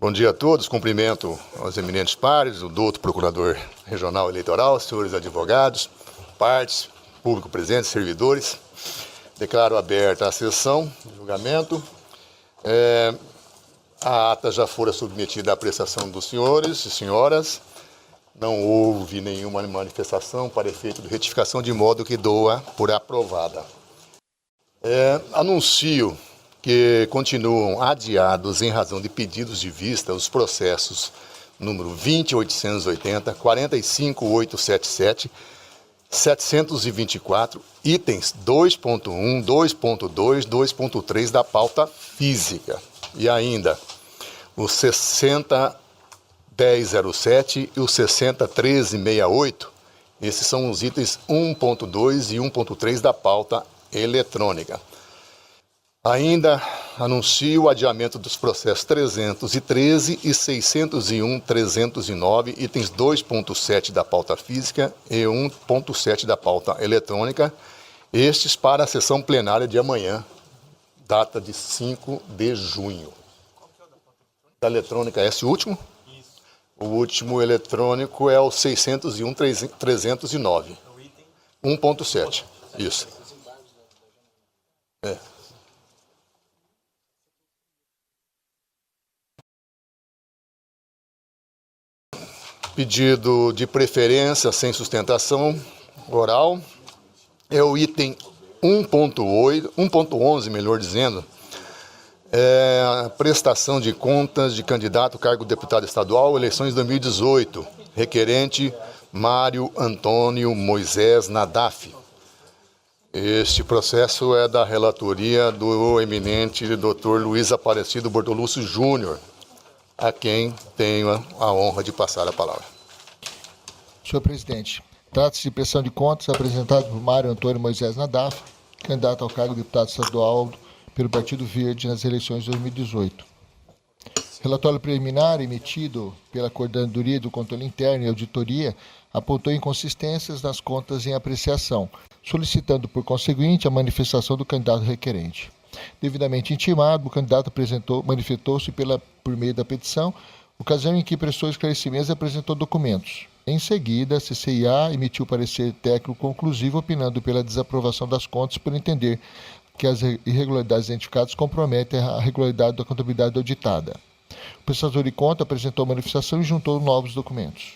Bom dia a todos, cumprimento aos eminentes pares, o doutor Procurador Regional Eleitoral, senhores advogados, partes, público presente, servidores. Declaro aberta a sessão de julgamento. A ata já fora submetida à apreciação dos senhores e senhoras. Não houve nenhuma manifestação para efeito de retificação, de modo que doa por aprovada. Anuncio que continuam adiados em razão de pedidos de vista os processos número 20.880, 45.877, 724, itens 2.1, 2.2, 2.3 da pauta física. E ainda o 60.1007 e o 60.1368, esses são os itens 1.2 e 1.3 da pauta eletrônica. Ainda anuncio o adiamento dos processos 313 e 601.309, itens 2.7 da pauta física e 1.7 da pauta eletrônica, estes para a sessão plenária de amanhã, data de 5 de junho. Da eletrônica é esse último? Isso. O último eletrônico é o 601.309. 1.7. Isso. Pedido de preferência sem sustentação oral é o item 1.11, melhor dizendo, a prestação de contas de candidato ao cargo de deputado estadual, eleições 2018, requerente Mário Antônio Moisés Nadaf. Este processo é da relatoria do eminente Dr. Luiz Aparecido Bortolucci Júnior, a quem tenho a honra de passar a palavra. Senhor presidente, trata-se de prestação de contas apresentado por Mário Antônio Moisés Nadaf, candidato ao cargo de deputado estadual pelo Partido Verde nas eleições de 2018. Relatório preliminar emitido pela Coordenadoria do Controle Interno e Auditoria apontou inconsistências nas contas em apreciação, solicitando, por conseguinte, a manifestação do candidato requerente. Devidamente intimado, o candidato manifestou-se por meio da petição, ocasião em que prestou esclarecimentos e apresentou documentos. Em seguida, a CCIA emitiu parecer técnico conclusivo, opinando pela desaprovação das contas por entender que as irregularidades identificadas comprometem a regularidade da contabilidade auditada. O prestador de conta apresentou manifestação e juntou novos documentos.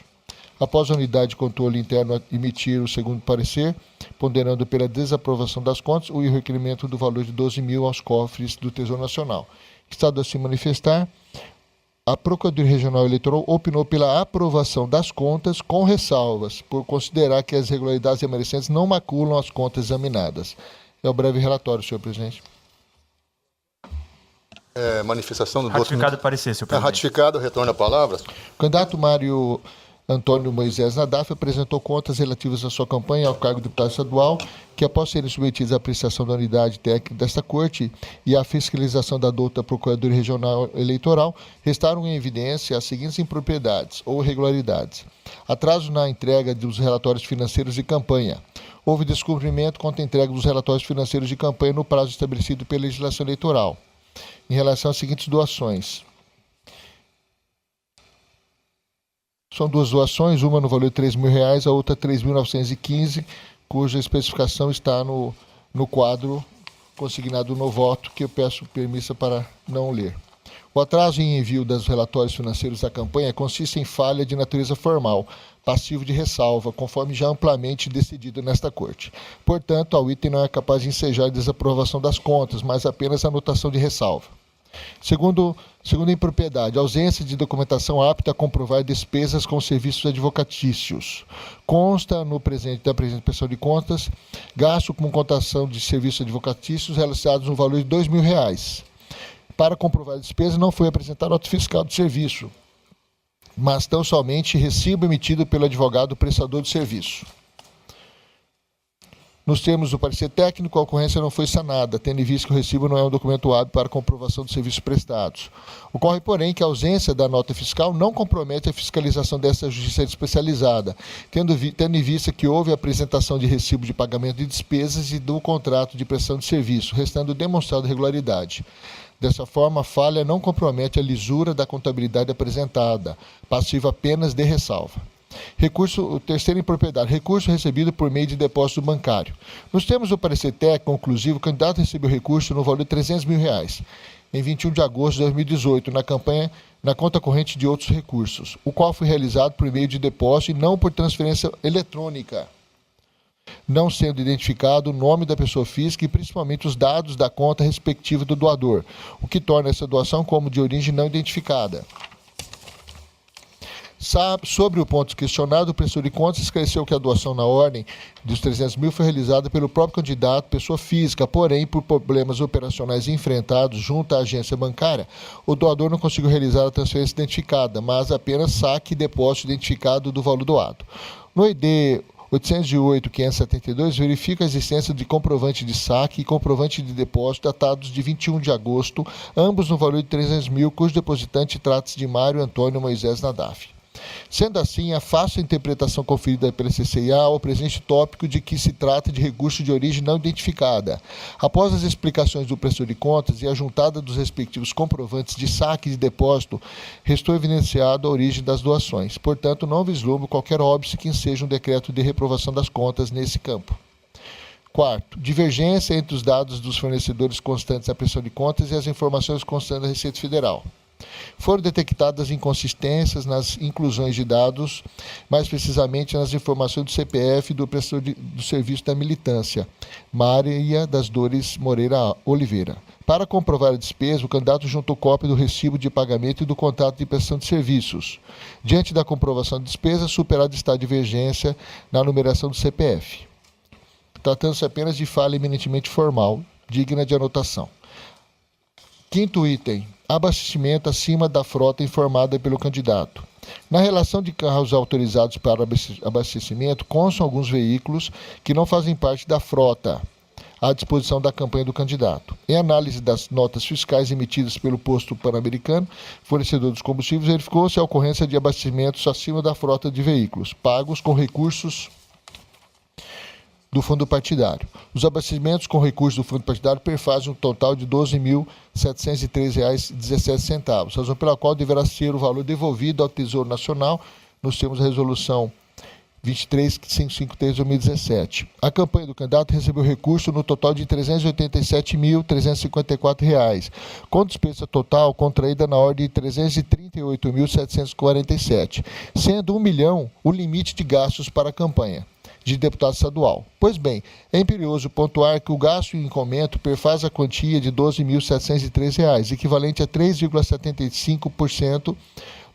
Após a unidade de controle interno emitir o segundo parecer, ponderando pela desaprovação das contas, o requerimento do valor de 12 mil aos cofres do Tesouro Nacional. Estado a se manifestar, a Procuradoria Regional Eleitoral opinou pela aprovação das contas com ressalvas, por considerar que as irregularidades remanescentes não maculam as contas examinadas. É o breve relatório, senhor presidente. Manifestação do ratificado o parecer, senhor presidente. Ratificado, retorno a palavra. O candidato Mário Antônio Moisés Nadaf apresentou contas relativas à sua campanha ao cargo de deputado estadual, que após serem submetidas à apreciação da unidade técnica desta Corte e à fiscalização da douta Procuradoria Regional Eleitoral, restaram em evidência as seguintes impropriedades ou irregularidades. Atraso na entrega dos relatórios financeiros de campanha. Houve descumprimento quanto à entrega dos relatórios financeiros de campanha no prazo estabelecido pela legislação eleitoral. Em relação às seguintes doações. São duas doações, uma no valor de R$ 3.000, a outra R$ 3.915, cuja especificação está no quadro consignado no voto, que eu peço permissão para não ler. O atraso em envio dos relatórios financeiros da campanha consiste em falha de natureza formal, passivo de ressalva, conforme já amplamente decidido nesta Corte. Portanto, ao item não é capaz de ensejar a desaprovação das contas, mas apenas a anotação de ressalva. Segundo a impropriedade, ausência de documentação apta a comprovar despesas com serviços advocatícios. Consta da presente prestação de contas, gasto com contação de serviços advocatícios realizados no valor de R$ 2.000. Para comprovar a despesa, não foi apresentada nota fiscal de serviço, mas tão somente recibo emitido pelo advogado prestador de serviço. Nos termos do parecer técnico, a ocorrência não foi sanada, tendo em vista que o recibo não é um documento hábil para comprovação dos serviços prestados. Ocorre, porém, que a ausência da nota fiscal não compromete a fiscalização dessa justiça especializada, tendo em vista que houve a apresentação de recibo de pagamento de despesas e do contrato de prestação de serviço, restando demonstrada regularidade. Dessa forma, a falha não compromete a lisura da contabilidade apresentada, passiva apenas de ressalva. Recurso terceiro em propriedade, recurso recebido por meio de depósito bancário. Nos termos do parecer técnico conclusivo, o candidato recebeu recurso no valor de R$300 mil, em 21 de agosto de 2018, na conta corrente de outros recursos, o qual foi realizado por meio de depósito e não por transferência eletrônica, não sendo identificado o nome da pessoa física e principalmente os dados da conta respectiva do doador, o que torna essa doação como de origem não identificada. Sobre o ponto questionado, o prestor de contas esclareceu que a doação na ordem dos R$300 mil foi realizada pelo próprio candidato, pessoa física, porém, por problemas operacionais enfrentados junto à agência bancária, o doador não conseguiu realizar a transferência identificada, mas apenas saque e depósito identificado do valor doado. No ID 808.572, verifica a existência de comprovante de saque e comprovante de depósito datados de 21 de agosto, ambos no valor de R$300 mil, cujo depositante trata-se de Mário Antônio Moisés Nadaf. Sendo assim, a fácil interpretação conferida pela CCIA ao presente tópico de que se trata de recurso de origem não identificada. Após as explicações do prestor de contas e a juntada dos respectivos comprovantes de saque e de depósito, restou evidenciado a origem das doações. Portanto, não vislumbro qualquer óbice que enseja um decreto de reprovação das contas nesse campo. Quarto, divergência entre os dados dos fornecedores constantes à prestação de contas e as informações constantes da Receita Federal. Foram detectadas inconsistências nas inclusões de dados, mais precisamente nas informações do CPF do prestador do serviço da militância, Maria das Dores Moreira Oliveira. Para comprovar a despesa, o candidato juntou cópia do recibo de pagamento e do contrato de prestação de serviços. Diante da comprovação de despesa, superado está a divergência na numeração do CPF. Tratando-se apenas de falha eminentemente formal, digna de anotação. Quinto item. Abastecimento acima da frota informada pelo candidato. Na relação de carros autorizados para abastecimento, constam alguns veículos que não fazem parte da frota à disposição da campanha do candidato. Em análise das notas fiscais emitidas pelo posto Pan-Americano, fornecedor dos combustíveis, verificou-se a ocorrência de abastecimentos acima da frota de veículos, pagos com recursos do fundo partidário. Os abastecimentos com recursos do fundo partidário perfazem um total de R$ 12.703,17, razão pela qual deverá ser o valor devolvido ao Tesouro Nacional nos termos da Resolução 23.553 de 2017. A campanha do candidato recebeu recurso no total de R$ 387.354, com despesa total contraída na ordem de R$ 338.747, sendo R$ 1 milhão o limite de gastos para a campanha de deputado estadual. Pois bem, é imperioso pontuar que o gasto em encomenda perfaz a quantia de R$ 12.703, equivalente a 3,75%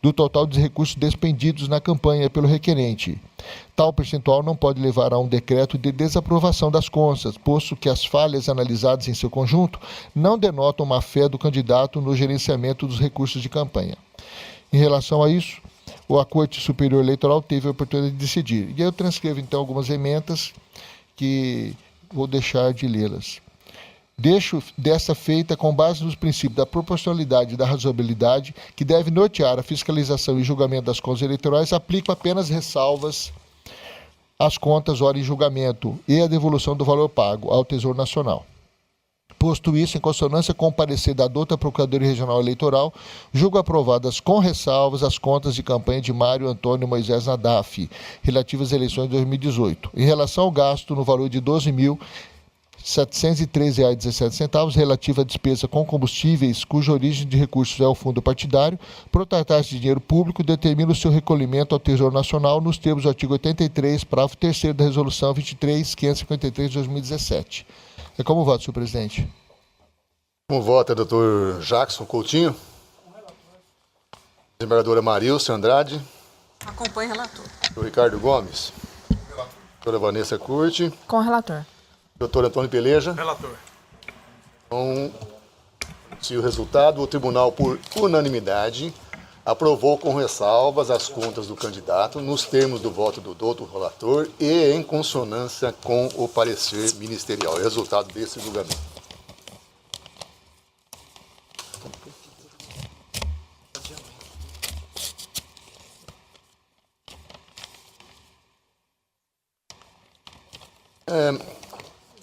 do total dos recursos despendidos na campanha pelo requerente. Tal percentual não pode levar a um decreto de desaprovação das contas, posto que as falhas analisadas em seu conjunto não denotam má fé do candidato no gerenciamento dos recursos de campanha. Em relação a isso, a Corte Superior Eleitoral teve a oportunidade de decidir. E eu transcrevo, então, algumas emendas que vou deixar de lê-las. Deixo dessa feita com base nos princípios da proporcionalidade e da razoabilidade, que deve nortear a fiscalização e julgamento das contas eleitorais, aplico apenas ressalvas às contas ora em julgamento e à devolução do valor pago ao Tesouro Nacional. Posto isso, em consonância com o parecer da douta Procuradoria Regional Eleitoral, julgo aprovadas com ressalvas as contas de campanha de Mário Antônio Moisés Nadaf, relativas às eleições de 2018. Em relação ao gasto no valor de R$ 12.703,17, relativa à despesa com combustíveis, cuja origem de recursos é o fundo partidário, por tratar-se de dinheiro público, determina o seu recolhimento ao Tesouro Nacional nos termos do artigo 83, parágrafo 3º da Resolução 23.553 de 2017. É como vota, senhor presidente? Como vota, doutor Jackson Coutinho? Desembargadora Marilson Andrade? Acompanhe o relator. Doutor Ricardo Gomes? Doutora Vanessa Curti? Com o relator. Doutor Antônio Peleja? Relator. Então, se o resultado, o tribunal, por unanimidade, aprovou com ressalvas as contas do candidato nos termos do voto do doutor relator e em consonância com o parecer ministerial. É o resultado desse julgamento.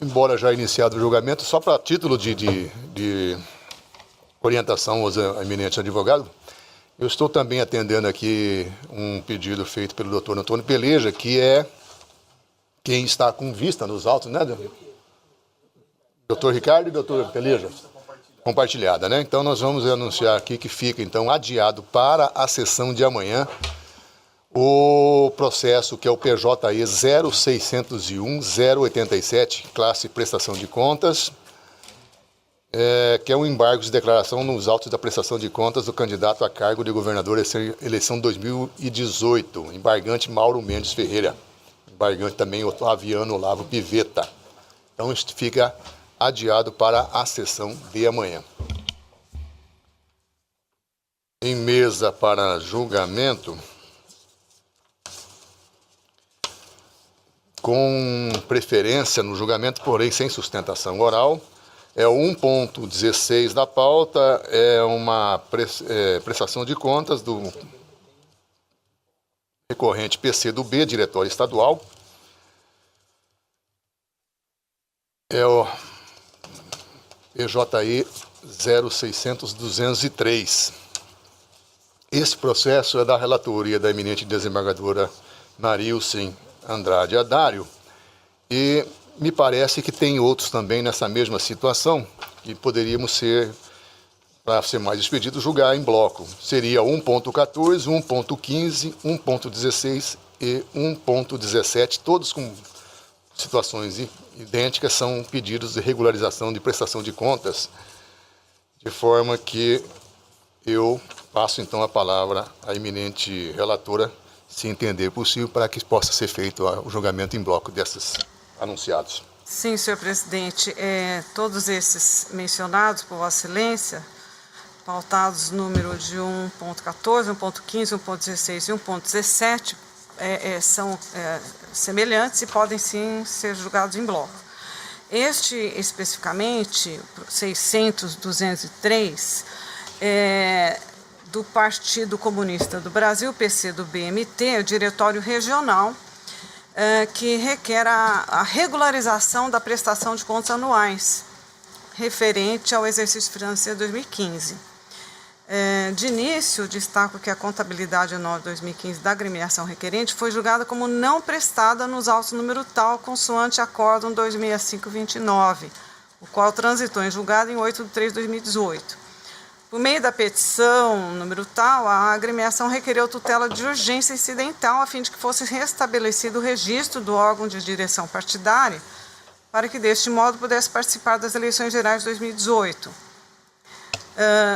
Embora já iniciado o julgamento, só para título de orientação aos eminentes advogados, eu estou também atendendo aqui um pedido feito pelo doutor Antônio Peleja, que é quem está com vista nos autos, né? Doutor Ricardo e doutor Peleja. Compartilhada, né? Então nós vamos anunciar aqui que fica então adiado para a sessão de amanhã o processo que é o PJE 0601-087, classe prestação de contas, que é um embargo de declaração nos autos da prestação de contas do candidato a cargo de governador eleição 2018, embargante Mauro Mendes Ferreira, embargante também Otaviano Olavo Pivetta. Então isso fica adiado para a sessão de amanhã. Em mesa para julgamento, com preferência no julgamento, porém sem sustentação oral, é o 1.16 da pauta, é uma prestação de contas do recorrente PCdoB, Diretório Estadual. É o PJE 0600-203. Esse processo é da relatoria da eminente desembargadora Marilcen Andrade Adário, e me parece que tem outros também nessa mesma situação, que poderíamos ser, para ser mais expedito, julgar em bloco. Seria 1.14, 1.15, 1.16 e 1.17, todos com situações idênticas, são pedidos de regularização de prestação de contas, de forma que eu passo então a palavra à eminente relatora, se entender possível, para que possa ser feito o julgamento em bloco desses anunciados. Sim, senhor presidente. Todos esses mencionados por Vossa Excelência, pautados número de 1.14, 1.15, 1.16 e 1.17, são semelhantes e podem sim ser julgados em bloco. Este, especificamente, 600-203, do Partido Comunista do Brasil, PCdoB-MT, o Diretório Regional, que requer a regularização da prestação de contas anuais, referente ao exercício financeiro 2015. De início, destaco que a contabilidade anual de 2015 da agremiação requerente foi julgada como não prestada nos autos número tal, consoante Acórdão 265-29, o qual transitou em julgado em 8 de 3 de 2018. Por meio da petição número tal, a agremiação requereu tutela de urgência incidental a fim de que fosse restabelecido o registro do órgão de direção partidária para que, deste modo, pudesse participar das eleições gerais de 2018.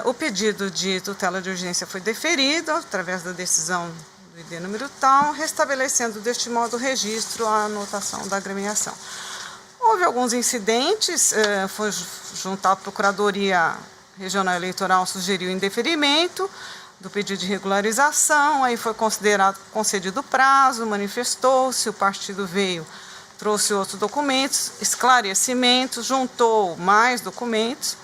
O pedido de tutela de urgência foi deferido através da decisão do ID número tal, restabelecendo, deste modo, o registro, a anotação da agremiação. Houve alguns incidentes, foi junto à Procuradoria Regional Eleitoral sugeriu indeferimento do pedido de regularização, aí foi considerado concedido o prazo, manifestou-se, o partido veio, trouxe outros documentos, esclarecimentos, juntou mais documentos,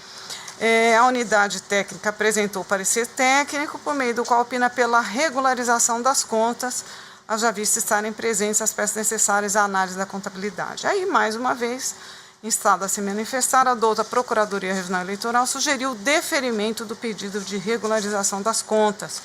a unidade técnica apresentou parecer técnico, por meio do qual opina pela regularização das contas, haja vista estarem presentes as peças necessárias à análise da contabilidade. Aí, mais uma vez, instada a se manifestar, a douta Procuradoria Regional Eleitoral sugeriu o deferimento do pedido de regularização das contas,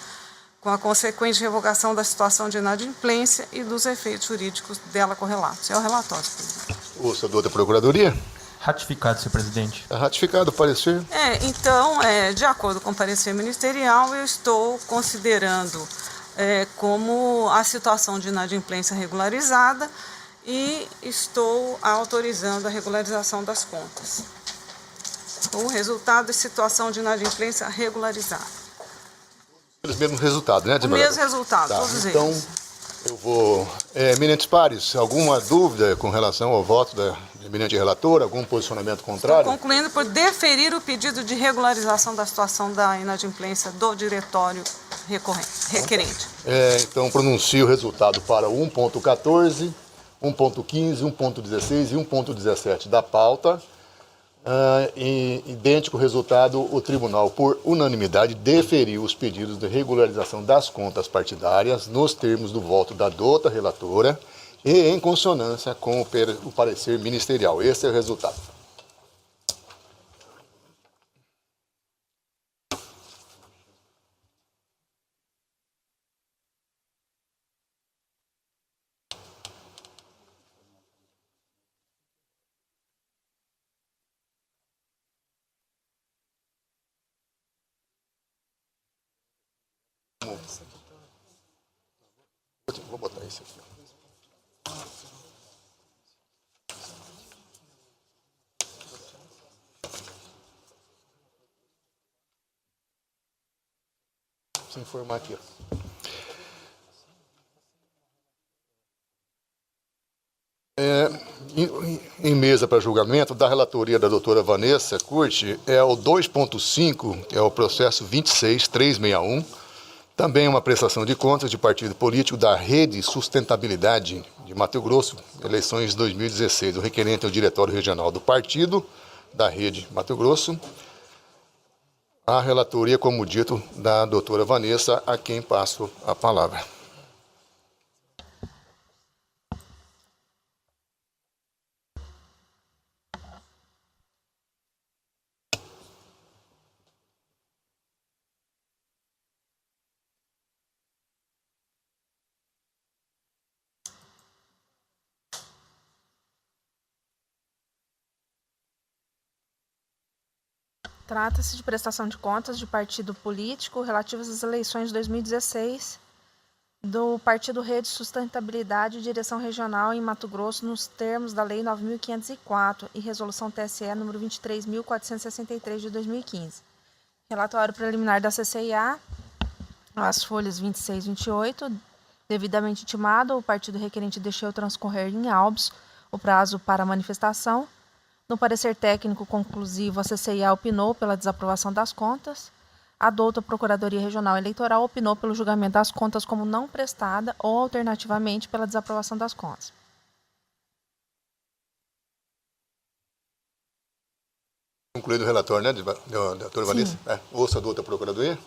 com a consequente revogação da situação de inadimplência e dos efeitos jurídicos dela correlatos. É o relatório, presidente. Ouça, douta Procuradoria. Ratificado, senhor presidente. Está ratificado o parecer? Então, de acordo com o parecer ministerial, eu estou considerando como a situação de inadimplência regularizada, e estou autorizando a regularização das contas. O resultado é situação de inadimplência regularizada. Os mesmos resultados, né, O mesmo resultado, tá, todos então, eles. eu vou... eminentes pares, alguma dúvida com relação ao voto da eminente relatora? Algum posicionamento contrário? Estou concluindo por deferir o pedido de regularização da situação da inadimplência do diretório requerente. Então, pronuncio o resultado para 1.14, 1.15, 1.16 e 1.17 da pauta. Idêntico resultado, o tribunal, por unanimidade, deferiu os pedidos de regularização das contas partidárias nos termos do voto da douta relatora e em consonância com o parecer ministerial. Esse é o resultado. Vou botar esse aqui. Preciso informar aqui. Em mesa para julgamento, da relatoria da doutora Vanessa Curti, é o 2.5, que é o processo 26361, também uma prestação de contas de partido político da Rede Sustentabilidade de Mato Grosso, eleições 2016. O requerente é o diretório regional do partido da Rede Mato Grosso. A relatoria, como dito, da doutora Vanessa, a quem passo a palavra. Trata-se de prestação de contas de partido político relativas às eleições de 2016 do Partido Rede Sustentabilidade e Direção Regional em Mato Grosso nos termos da Lei 9.504 e Resolução TSE número 23.463 de 2015. Relatório preliminar da CCIA, as folhas 26 e 28, devidamente intimado, o partido requerente deixou transcorrer em autos o prazo para manifestação. No parecer técnico conclusivo, a CCIA opinou pela desaprovação das contas. A douta Procuradoria Regional Eleitoral opinou pelo julgamento das contas como não prestada ou, alternativamente, pela desaprovação das contas. Concluído o relatório, né, doutora Vanessa? Ouça a douta Procuradoria.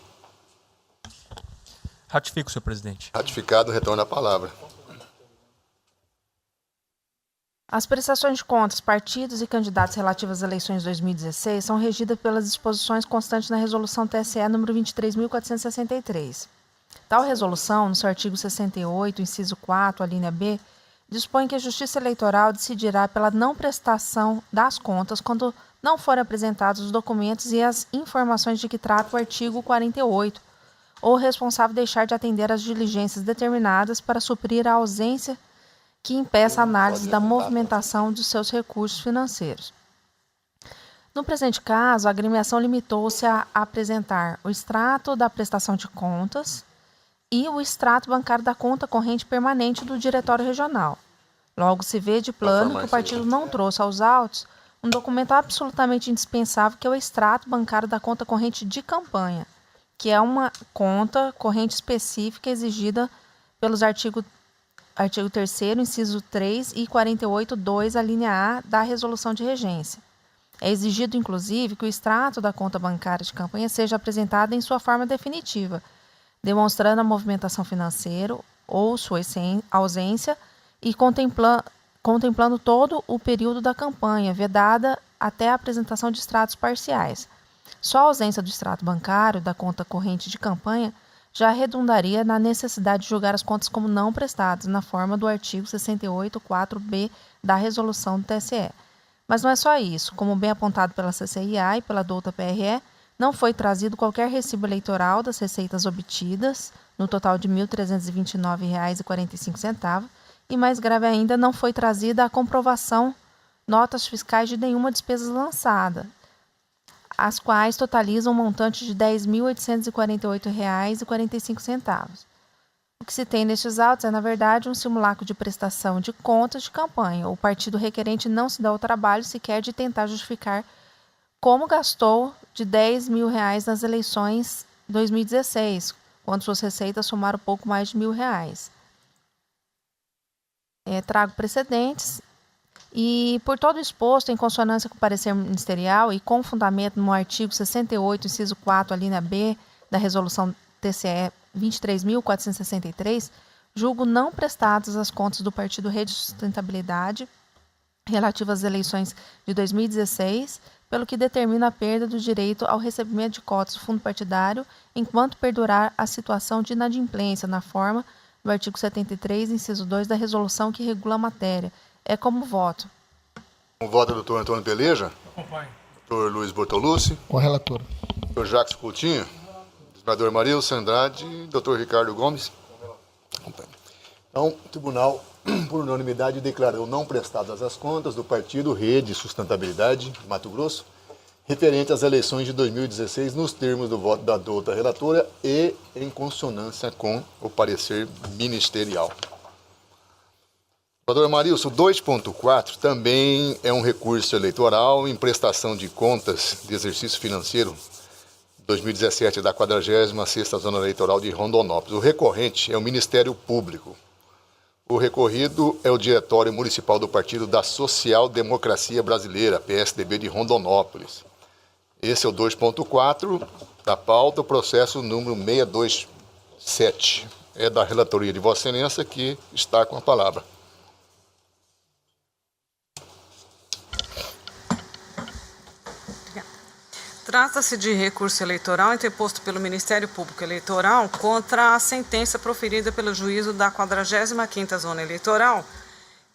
Ratifico, senhor presidente. Ratificado, retorno a palavra. As prestações de contas, partidos e candidatos relativas às eleições de 2016 são regidas pelas disposições constantes na Resolução TSE número 23.463. Tal resolução, no seu artigo 68, inciso 4, a linha B, dispõe que a Justiça Eleitoral decidirá pela não prestação das contas quando não forem apresentados os documentos e as informações de que trata o artigo 48, ou o responsável deixar de atender às diligências determinadas para suprir a ausência que impeça a análise da movimentação de seus recursos financeiros. No presente caso, a agremiação limitou-se a apresentar o extrato da prestação de contas e o extrato bancário da conta corrente permanente do Diretório Regional. Logo se vê de plano que o partido não trouxe aos autos um documento absolutamente indispensável, que é o extrato bancário da conta corrente de campanha, que é uma conta corrente específica exigida pelos artigo 3º, inciso 3 e 48.2, a linha A da Resolução de Regência. É exigido, inclusive, que o extrato da conta bancária de campanha seja apresentado em sua forma definitiva, demonstrando a movimentação financeira ou sua ausência e contemplando todo o período da campanha, vedada até a apresentação de extratos parciais. Só a ausência do extrato bancário da conta corrente de campanha já redundaria na necessidade de julgar as contas como não prestadas, na forma do artigo 68.4b da resolução do TSE. Mas não é só isso. Como bem apontado pela CCIA e pela douta PRE, não foi trazido qualquer recibo eleitoral das receitas obtidas, no total de R$ 1.329,45, e mais grave ainda, não foi trazida a comprovação, notas fiscais de nenhuma despesa lançada, as quais totalizam um montante de R$ 10.848,45. O que se tem nestes autos é, na verdade, um simulacro de prestação de contas de campanha. O partido requerente não se dá o trabalho sequer de tentar justificar como gastou de R$ 10.000 nas eleições 2016, quando suas receitas somaram pouco mais de R$ 1.000. Trago precedentes. E, por todo o exposto, em consonância com o parecer ministerial e com fundamento no artigo 68, inciso 4, a linha B da Resolução TCE 23.463, julgo não prestadas as contas do Partido Rede Sustentabilidade relativas às eleições de 2016, pelo que determina a perda do direito ao recebimento de cotas do fundo partidário enquanto perdurar a situação de inadimplência na forma do artigo 73, inciso 2 da resolução que regula a matéria. É como voto. Com o voto do doutor Antônio Peleja. Acompanho. Doutor Luiz Bortolucci. Com a relatora. Doutor Jacques Coutinho. Procurador Marilson Andrade, Dr. Ricardo Gomes. Então, o tribunal, por unanimidade, declarou não prestadas as contas do partido Rede Sustentabilidade Mato Grosso, referente às eleições de 2016, nos termos do voto da douta relatora e em consonância com o parecer ministerial. Procurador Marilson, 2.4 também é um recurso eleitoral em prestação de contas de exercício financeiro 2017 da 46ª Zona Eleitoral de Rondonópolis. O recorrente é o Ministério Público. O recorrido é o Diretório Municipal do Partido da Social Democracia Brasileira, PSDB de Rondonópolis. Esse é o 2.4 da pauta, o processo número 627. É da relatoria de Vossa Excelência que está com a palavra. Trata-se de recurso eleitoral interposto pelo Ministério Público Eleitoral contra a sentença proferida pelo juízo da 45ª Zona Eleitoral,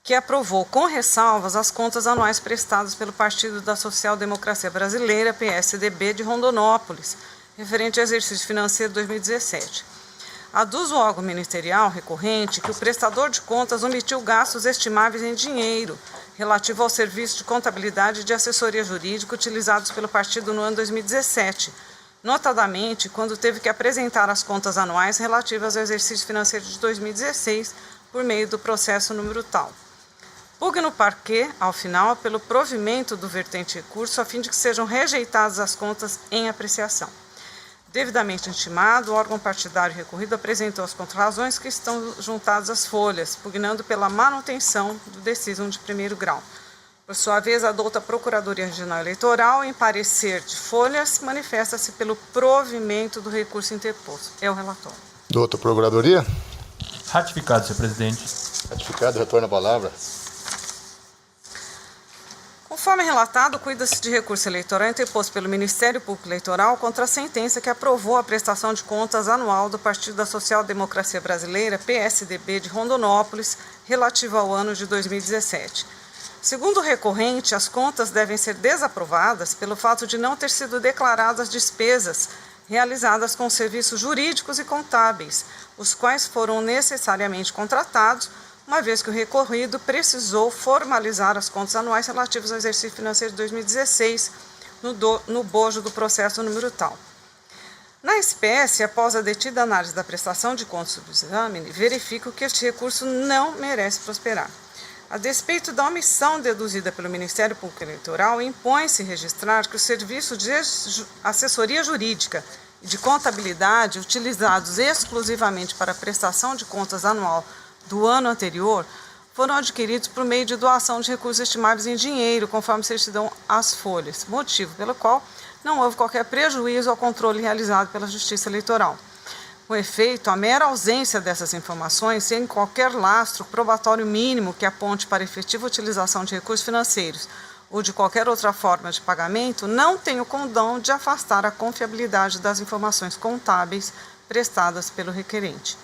que aprovou com ressalvas as contas anuais prestadas pelo Partido da Social Democracia Brasileira, PSDB, de Rondonópolis, referente ao exercício financeiro 2017. Aduz o órgão ministerial recorrente que o prestador de contas omitiu gastos estimáveis em dinheiro relativo ao serviço de contabilidade e de assessoria jurídica utilizados pelo partido no ano 2017, notadamente quando teve que apresentar as contas anuais relativas ao exercício financeiro de 2016 por meio do processo número tal. Pugna no parquê, ao final, pelo provimento do vertente recurso, a fim de que sejam rejeitadas as contas em apreciação. Devidamente intimado, o órgão partidário recorrido apresentou as contrarrazões que estão juntadas às folhas, pugnando pela manutenção do decisão de primeiro grau. Por sua vez, a douta Procuradoria Regional Eleitoral, em parecer de folhas, manifesta-se pelo provimento do recurso interposto. É o relatório. Doutor Procuradoria? Ratificado, senhor presidente. Ratificado, retorna a palavra. Conforme relatado, cuida-se de recurso eleitoral interposto pelo Ministério Público Eleitoral contra a sentença que aprovou a prestação de contas anual do Partido da Social Democracia Brasileira, PSDB, de Rondonópolis, relativa ao ano de 2017. Segundo o recorrente, as contas devem ser desaprovadas pelo fato de não ter sido declaradas despesas realizadas com serviços jurídicos e contábeis, os quais foram necessariamente contratados, uma vez que o recorrido precisou formalizar as contas anuais relativas ao exercício financeiro de 2016 no bojo do processo número tal. Na espécie, após a detida análise da prestação de contas do exame, verifico que este recurso não merece prosperar. A despeito da omissão deduzida pelo Ministério Público Eleitoral, impõe-se registrar que os serviços de assessoria jurídica e de contabilidade utilizados exclusivamente para a prestação de contas anual do ano anterior foram adquiridos por meio de doação de recursos estimáveis em dinheiro, conforme certidão às folhas, motivo pelo qual não houve qualquer prejuízo ao controle realizado pela Justiça Eleitoral. Com efeito, a mera ausência dessas informações, sem qualquer lastro probatório mínimo que aponte para a efetiva utilização de recursos financeiros ou de qualquer outra forma de pagamento, não tem o condão de afastar a confiabilidade das informações contábeis prestadas pelo requerente.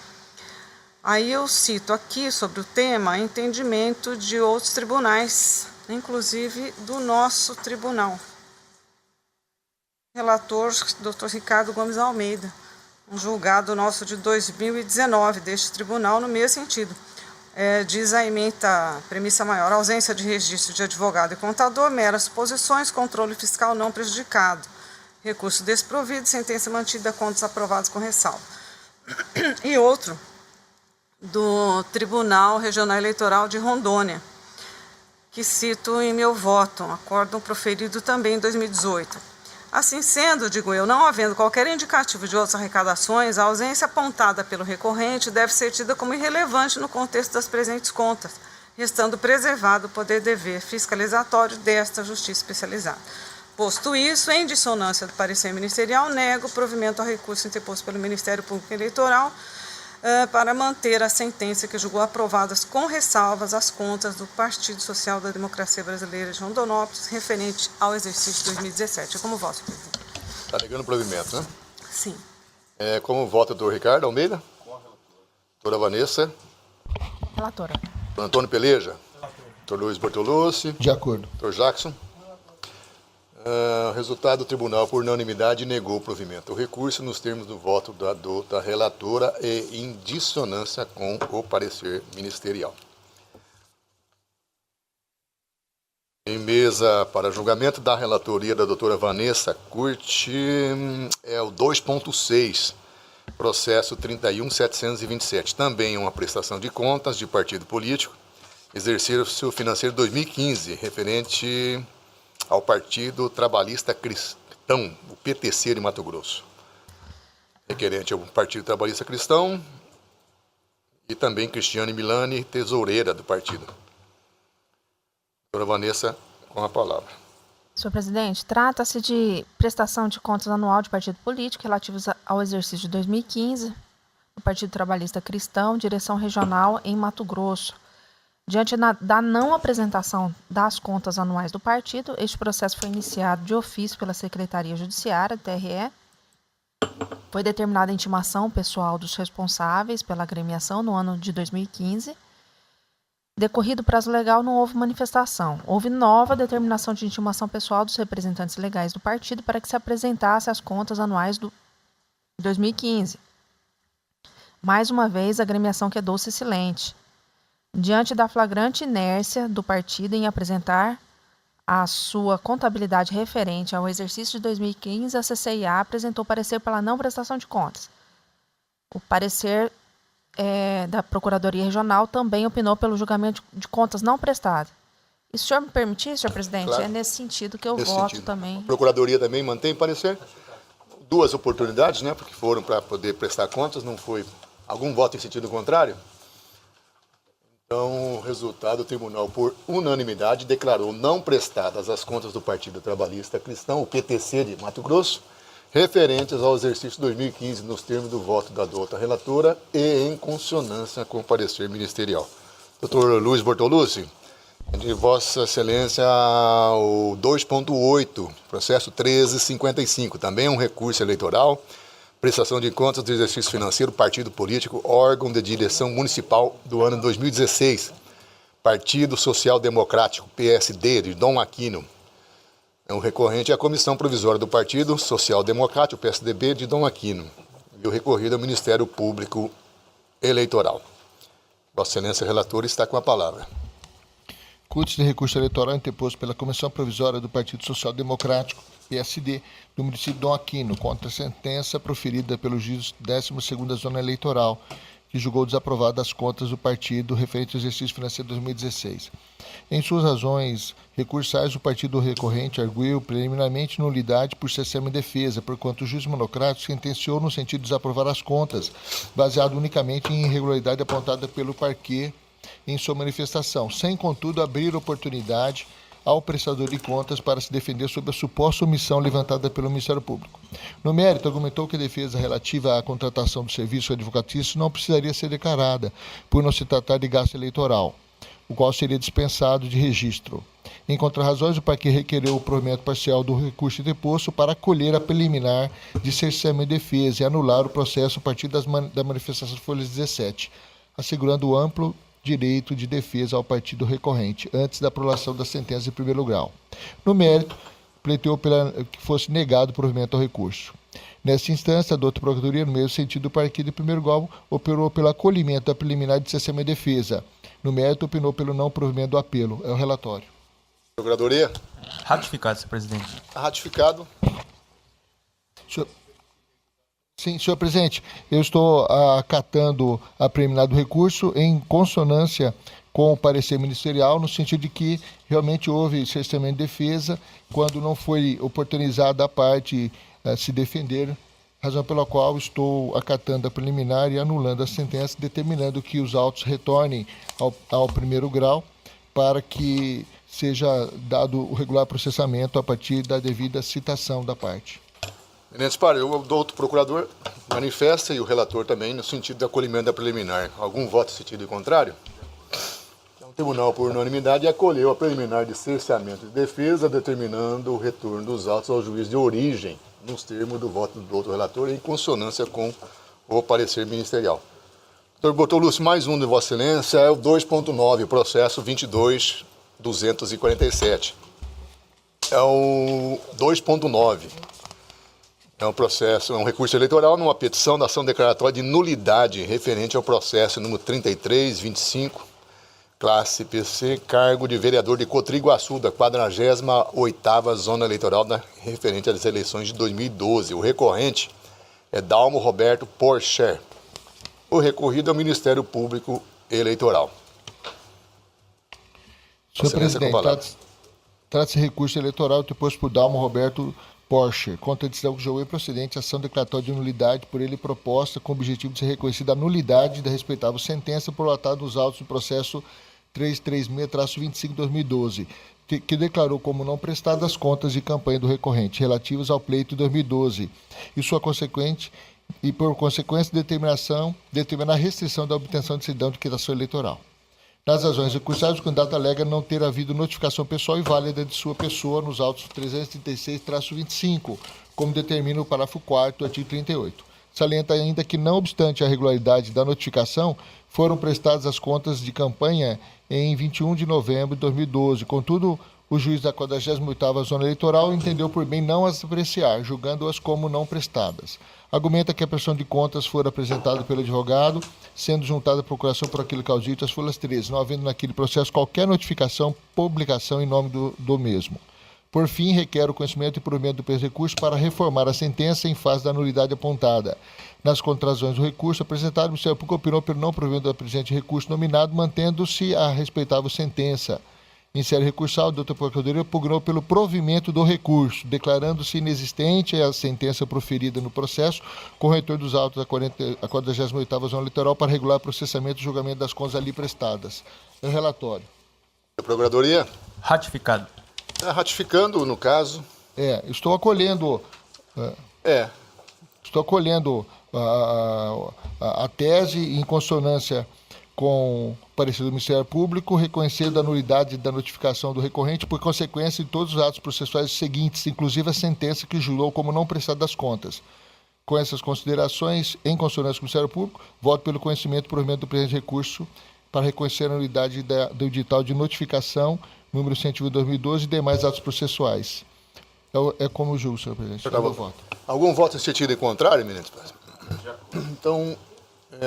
Aí eu cito aqui sobre o tema entendimento de outros tribunais, inclusive do nosso tribunal. Relator, Dr. Ricardo Gomes Almeida, um julgado nosso de 2019 deste tribunal no mesmo sentido. Diz a ementa premissa maior, ausência de registro de advogado e contador, meras suposições, controle fiscal não prejudicado, recurso desprovido, sentença mantida, contas aprovadas com ressalva. E outro, do Tribunal Regional Eleitoral de Rondônia, que cito em meu voto, um acórdão proferido também em 2018. Assim sendo, digo eu, não havendo qualquer indicativo de outras arrecadações, a ausência apontada pelo recorrente deve ser tida como irrelevante no contexto das presentes contas, restando preservado o poder dever fiscalizatório desta Justiça Especializada. Posto isso, em dissonância do parecer ministerial, nego o provimento ao recurso interposto pelo Ministério Público Eleitoral para manter a sentença que julgou aprovadas com ressalvas as contas do Partido Social da Democracia Brasileira de Rondonópolis referente ao exercício de 2017. Como voto, presidente? Está negando o provimento, né? Sim. Como vota o doutor Ricardo Almeida? Doutora Vanessa? Relatora. Antônio Peleja? Doutor Luiz Bortolucci? De acordo. Doutor Jackson? Resultado: o tribunal, por unanimidade, negou o provimento. O recurso nos termos do voto da relatora e em dissonância com o parecer ministerial. Em mesa para julgamento da relatoria da doutora Vanessa Curti, é o 2.6, processo 31.727. Também uma prestação de contas de partido político, exercício financeiro 2015, referente ao Partido Trabalhista Cristão, o PTC de Mato Grosso. Requerente ao Partido Trabalhista Cristão e também Cristiane Milani, tesoureira do partido. Doutora Vanessa, com a palavra. Senhor presidente, trata-se de prestação de contas anual de partido político relativos ao exercício de 2015, do Partido Trabalhista Cristão, direção regional em Mato Grosso. Diante da não apresentação das contas anuais do partido, este processo foi iniciado de ofício pela Secretaria Judiciária, TRE. Foi determinada a intimação pessoal dos responsáveis pela agremiação no ano de 2015. Decorrido o prazo legal, não houve manifestação. Houve nova determinação de intimação pessoal dos representantes legais do partido para que se apresentasse as contas anuais do 2015. Mais uma vez, a agremiação quedou-se silente. Diante da flagrante inércia do partido em apresentar a sua contabilidade referente ao exercício de 2015, a CCIA apresentou parecer pela não prestação de contas. O parecer da Procuradoria Regional também opinou pelo julgamento de contas não prestadas. E se o senhor me permitir, senhor presidente, claro, é nesse sentido que eu voto também. A Procuradoria também mantém parecer. Duas oportunidades, né, porque foram para poder prestar contas, não foi algum voto em sentido contrário. Então, o resultado: o tribunal, por unanimidade, declarou não prestadas as contas do Partido Trabalhista Cristão, o PTC de Mato Grosso, referentes ao exercício 2015, nos termos do voto da doutora relatora e em consonância com o parecer ministerial. Doutor Luiz Bortolucci, de Vossa Excelência, o 2.8, processo 1355, também um recurso eleitoral, prestação de contas do exercício financeiro, partido político, órgão de direção municipal do ano 2016, Partido Social Democrático, PSD, de Dom Aquino. O recorrente é a Comissão Provisória do Partido Social Democrático, PSDB, de Dom Aquino. E o recorrido é o Ministério Público Eleitoral. Vossa Excelência, relator, está com a palavra. Curte de recurso eleitoral interposto pela Comissão Provisória do Partido Social Democrático, PSD, do município de Dom Aquino, contra a sentença proferida pelo juiz 12ª Zona Eleitoral, que julgou desaprovada as contas do partido referente ao exercício financeiro de 2016. Em suas razões recursais, o partido recorrente arguiu preliminarmente nulidade por semi-defesa, porquanto o juiz monocrático sentenciou no sentido de desaprovar as contas, baseado unicamente em irregularidade apontada pelo parquê em sua manifestação, sem, contudo, abrir oportunidade ao prestador de contas para se defender sobre a suposta omissão levantada pelo Ministério Público. No mérito, argumentou que a defesa relativa à contratação do serviço advocatício não precisaria ser declarada, por não se tratar de gasto eleitoral, o qual seria dispensado de registro. Em contrarrazões, o parquê requereu o provimento parcial do recurso interposto para acolher a preliminar de semi-defesa e anular o processo a partir da manifestação de folhas 17, assegurando o amplo direito de defesa ao partido recorrente, antes da aprovação da sentença de primeiro grau. No mérito, pleiteou que fosse negado o provimento ao recurso. Nesta instância, a doutora Procuradoria, no mesmo sentido do parquê de primeiro grau, operou pelo acolhimento da preliminar de semi-defesa. No mérito, opinou pelo não provimento do apelo. É o relatório. Procuradoria? Ratificado, senhor presidente. Ratificado. Sim, senhor presidente, eu estou acatando a preliminar do recurso em consonância com o parecer ministerial, no sentido de que realmente houve cerceamento de defesa quando não foi oportunizada a parte se defender, razão pela qual estou acatando a preliminar e anulando a sentença, determinando que os autos retornem ao primeiro grau para que seja dado o regular processamento a partir da devida citação da parte. Eminentes pares, o doutor procurador manifesta e o relator também no sentido de acolhimento da preliminar. Algum voto em sentido contrário? Então, o tribunal, por unanimidade, acolheu a preliminar de cerceamento de defesa, determinando o retorno dos autos ao juiz de origem, nos termos do voto do doutor relator, em consonância com o parecer ministerial. Doutor Bortolucci, mais um de Vossa Excelência, é o 2.9, processo 22.247. É o 2.9. É um processo, é um recurso eleitoral numa petição da ação declaratória de nulidade referente ao processo número 3325, classe PC, cargo de vereador de Cotriguaçu, da 48ª Zona Eleitoral referente às eleições de 2012. O recorrente é Dalmo Roberto Porcher. O recorrido é o Ministério Público Eleitoral. Senhor Excelência, com a presidente, palavra. trata-se de recurso eleitoral deposto por Dalmo Roberto Porcher, contra a decisão que julgou improcedente a ação declaratória de nulidade por ele proposta com o objetivo de ser reconhecida a nulidade da respeitável sentença prolatada nos autos do processo 336-25-2012, que declarou como não prestadas as contas de campanha do recorrente relativas ao pleito 2012 e sua consequente e por consequência determinar a restrição da obtenção de certidão de quitação eleitoral. Nas razões recursadas, o candidato alega não ter havido notificação pessoal e válida de sua pessoa nos autos 336-25, como determina o parágrafo 4º do artigo 38. Salienta ainda que, não obstante a regularidade da notificação, foram prestadas as contas de campanha em 21 de novembro de 2012. Contudo, o juiz da 48ª Zona Eleitoral entendeu por bem não as apreciar, julgando-as como não prestadas. Argumenta que a prestação de contas for apresentada pelo advogado, sendo juntada à procuração por aquele causito as folhas 13, não havendo naquele processo qualquer notificação, publicação em nome do mesmo. Por fim, requer o conhecimento e provimento do presente recurso para reformar a sentença em face da nulidade apontada. Nas contrazões do recurso apresentado, o Ministério Público opinou pelo não provimento do presente recurso nominado, mantendo-se a respeitável sentença. Em série recursal, a doutora Procuradoria pugnou pelo provimento do recurso, declarando-se inexistente a sentença proferida no processo, com o retorno dos autos da 48ª Zona Eleitoral para regular o processamento e julgamento das contas ali prestadas. É o relatório. A Procuradoria Ratificado. está ratificando, no caso. Estou acolhendo a tese em consonância com o parecer do Ministério Público, reconhecendo a nulidade da notificação do recorrente por consequência de todos os atos processuais seguintes, inclusive a sentença que julgou como não prestada das contas. Com essas considerações, em consonância com o Ministério Público, voto pelo conhecimento e provimento do presente recurso para reconhecer a nulidade do edital de notificação número 120 de 2012 e demais atos processuais. É como julgo, senhor presidente. Tá bom. Voto. Algum voto em sentido contrário, eminente? Então,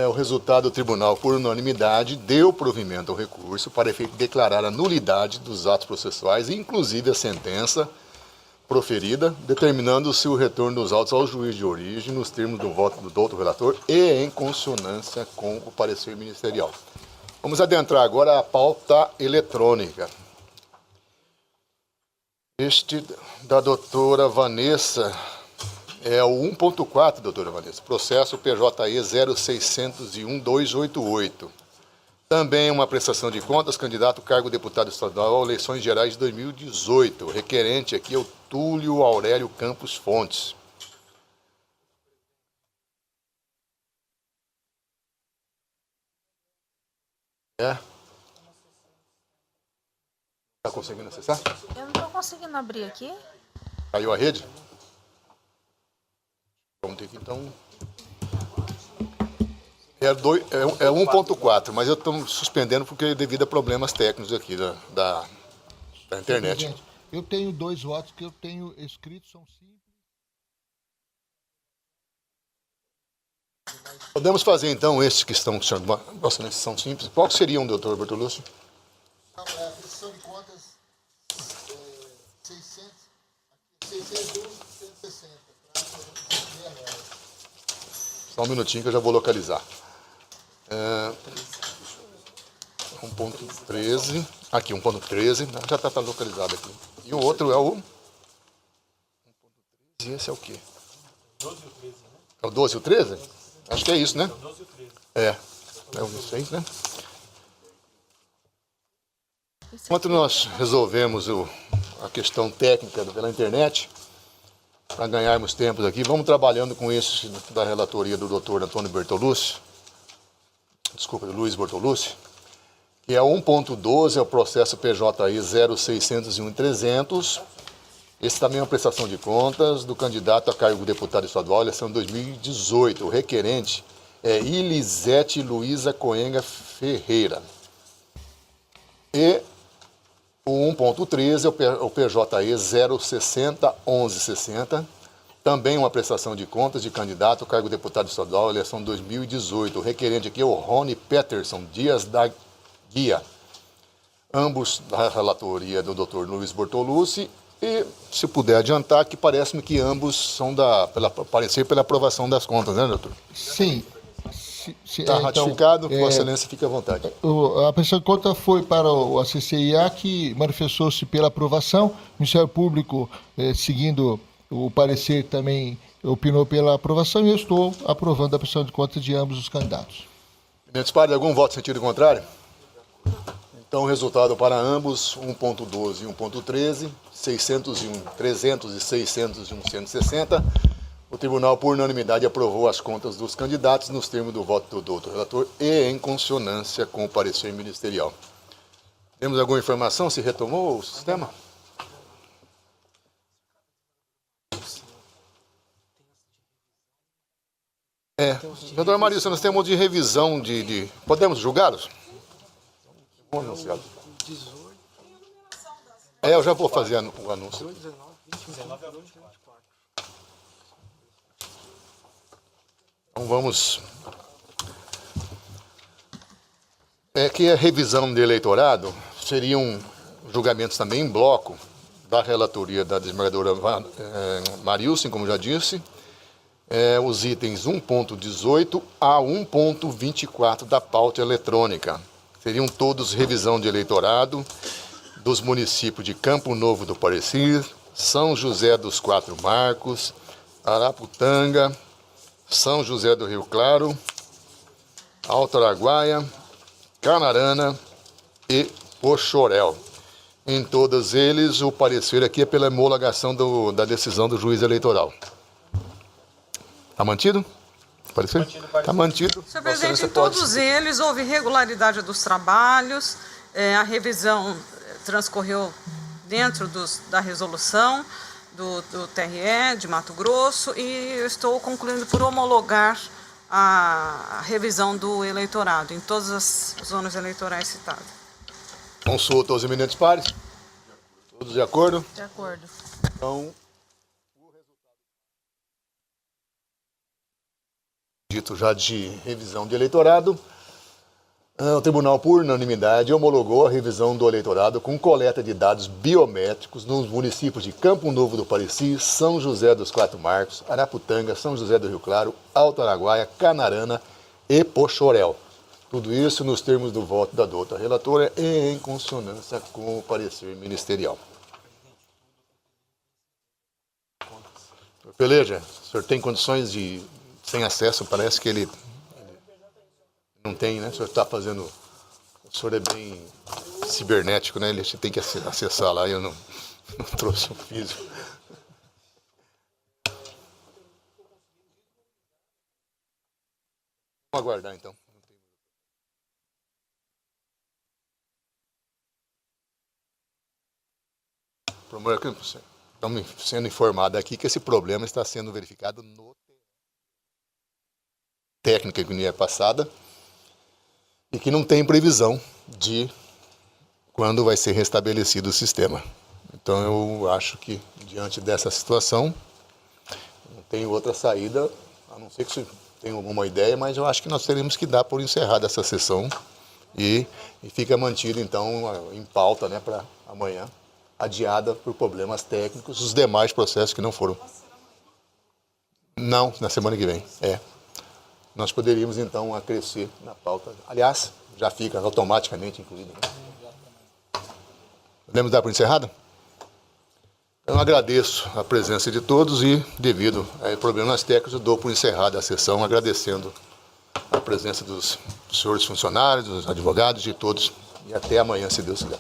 o resultado do tribunal, por unanimidade, deu provimento ao recurso para efeito de declarar a nulidade dos atos processuais, inclusive a sentença proferida, determinando-se o retorno dos autos ao juiz de origem, nos termos do voto do doutor relator e em consonância com o parecer ministerial. Vamos adentrar agora a pauta eletrônica. Este da doutora Vanessa é o 1.4, doutora Vanessa, processo PJE 0601-288. Também uma prestação de contas, candidato cargo deputado estadual às eleições gerais de 2018. Requerente aqui é o Túlio Aurélio Campos Fontes. Está conseguindo acessar? Eu não estou conseguindo abrir aqui. Caiu a rede? Vamos ter que então. É 1.4, mas eu estou suspendendo porque devido a problemas técnicos aqui da internet. Presidente, eu tenho 2 votos que eu tenho escritos, são simples. Podemos fazer então esses que estão, nossa, são simples. Qual seriam, doutor Bertolucci? A prestação de contas 612, 160. Só um minutinho que eu já vou localizar. 1.13. Aqui, 1.13. Já está localizado aqui. E o outro é o 1.13. E esse é o quê? 12 e o 13, né? É o 12 e o 13? Acho que é isso, né? 12 e o 13. É isso aí, né? Enquanto nós resolvemos a questão técnica pela internet, para ganharmos tempos aqui, vamos trabalhando com esse da relatoria do doutor Antônio Bertolucci, do Luiz Bertolucci, que é 1.12, é o processo PJI 0601-300. Esse também é uma prestação de contas do candidato a cargo de deputado estadual, eleição 2018. O requerente é Ilisete Luiza Coenga Ferreira. E O 1.13 é o PJE 0601160, também uma prestação de contas de candidato ao cargo de deputado estadual, eleição 2018. O requerente aqui é o Rony Peterson Dias da Guia, ambos da relatoria do Dr. Luiz Bortolucci, e, se puder adiantar, que parece-me que ambos são parecer pela aprovação das contas, né, doutor? Sim. Está ratificado, Vossa Excelência fica à vontade. A prestação de conta foi para a CCIA, que manifestou-se pela aprovação. O Ministério Público, seguindo o parecer, também opinou pela aprovação, e eu estou aprovando a prestação de contas de ambos os candidatos. Eminentes pares, algum voto em sentido contrário? Então, o resultado para ambos, 1.12 e 1.13, 601, 300 e 601, 160. O tribunal, por unanimidade, aprovou as contas dos candidatos nos termos do voto do doutor relator e em consonância com o parecer ministerial. Temos alguma informação? Se retomou o sistema? Doutor Marício, nós temos de revisão de... Podemos julgá-los? Anunciado. Eu já vou fazer o anúncio. Então vamos... que a revisão de eleitorado seriam julgamentos também em bloco da relatoria da desembargadora Marilson, como já disse, os itens 1.18 a 1.24 da pauta eletrônica. Seriam todos revisão de eleitorado dos municípios de Campo Novo do Parecis, São José dos Quatro Marcos, Araputanga, São José do Rio Claro, Alto Araguaia, Canarana e Poxoréu. Em todos eles, o parecer aqui é pela homologação da decisão do juiz eleitoral. Está mantido? Parecer? Está mantido. Senhor presidente, em todos eles houve regularidade dos trabalhos, a revisão transcorreu dentro da resolução do TRE de Mato Grosso, e eu estou concluindo por homologar a revisão do eleitorado em todas as zonas eleitorais citadas. Consulta aos eminentes pares. Todos de acordo? De acordo. Então, dito já de revisão de eleitorado, o tribunal, por unanimidade, homologou a revisão do eleitorado com coleta de dados biométricos nos municípios de Campo Novo do Parecis, São José dos Quatro Marcos, Araputanga, São José do Rio Claro, Alto Araguaia, Canarana e Poxoréu. Tudo isso nos termos do voto da doutora relatora e em consonância com o parecer ministerial. Peleja, o senhor tem condições de... Sem acesso, parece que ele não tem, né? O senhor está fazendo... O senhor é bem cibernético, né? Ele tem que acessar lá e eu não trouxe um físico. Vamos aguardar, então. Estamos sendo informados aqui que esse problema está sendo verificado no técnica que me é passada e que não tem previsão de quando vai ser restabelecido o sistema. Então eu acho que, diante dessa situação, não tem outra saída, a não ser que você tenha alguma ideia, mas eu acho que nós teremos que dar por encerrada essa sessão e fica mantido, então, em pauta, né, para amanhã, adiada por problemas técnicos, os demais processos que não foram. Não, na semana que vem, Nós poderíamos, então, acrescer na pauta. Aliás, já fica automaticamente incluído. Podemos dar por encerrada? Eu agradeço a presença de todos e, devido a problemas técnicos, eu dou por encerrada a sessão, agradecendo a presença dos senhores funcionários, dos advogados, de todos. E até amanhã, se Deus quiser.